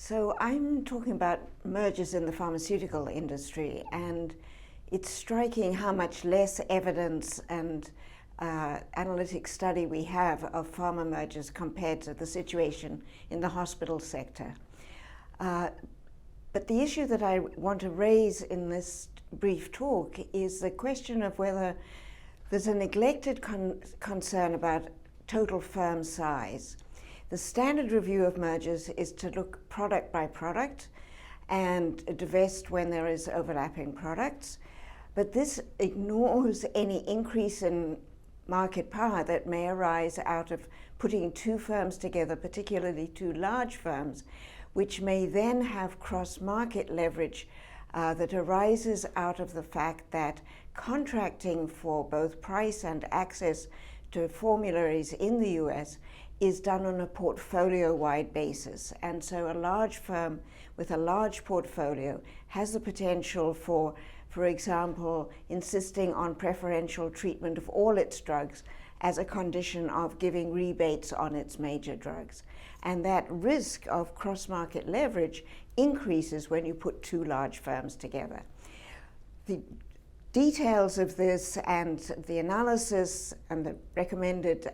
So I'm talking about mergers in the pharmaceutical industry, and it's striking how much less evidence and analytic study we have of pharma mergers compared to the situation in the hospital sector. But the issue that I want to raise in this brief talk is the question of whether there's a neglected concern about total firm size. The standard review of mergers is to look product by product and divest when there is overlapping products, but this ignores any increase in market power that may arise out of putting two firms together, particularly two large firms, which may then have cross-market leverage that arises out of the fact that contracting for both price and access to formularies in the US is done on a portfolio-wide basis. And so a large firm with a large portfolio has the potential for example, insisting on preferential treatment of all its drugs as a condition of giving rebates on its major drugs. And that risk of cross-market leverage increases when you put two large firms together. The details of this and the analysis and the recommended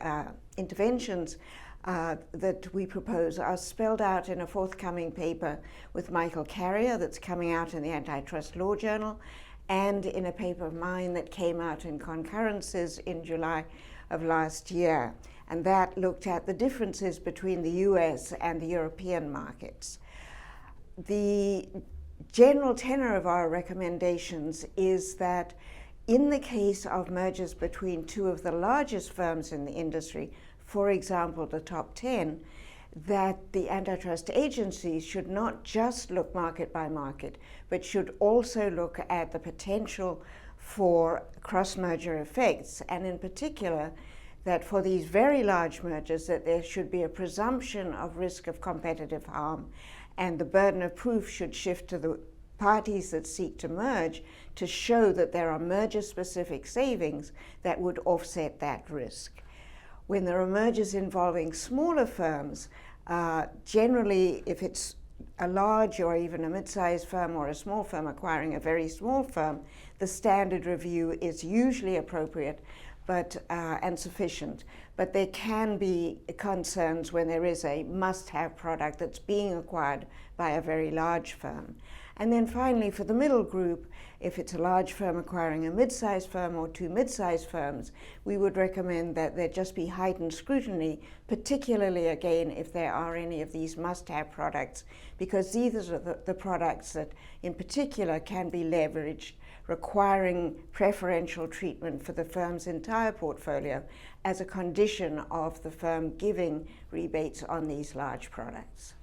interventions that we propose are spelled out in a forthcoming paper with Michael Carrier that's coming out in the Antitrust Law Journal, and in a paper of mine that came out in Concurrences in July of last year. And that looked at the differences between the US and the European markets. The general tenor of our recommendations is that in the case of mergers between two of the largest firms in the industry, for example, the top 10, that the antitrust agencies should not just look market by market, but should also look at the potential for cross-merger effects, and in particular, that for these very large mergers, that there should be a presumption of risk of competitive harm, and the burden of proof should shift to the parties that seek to merge to show that there are merger-specific savings that would offset that risk. When there are mergers involving smaller firms, generally, if it's a large or even a mid-sized firm or a small firm acquiring a very small firm, the standard review is usually appropriate and sufficient. But there can be concerns when there is a must-have product that's being acquired by a very large firm. And then finally, for the middle group, if it's a large firm acquiring a mid-sized firm or two mid-sized firms, we would recommend that there just be heightened scrutiny, particularly again if there are any of these must-have products, because these are the products that in particular can be leveraged, requiring preferential treatment for the firm's entire portfolio as a condition of the firm giving rebates on these large products.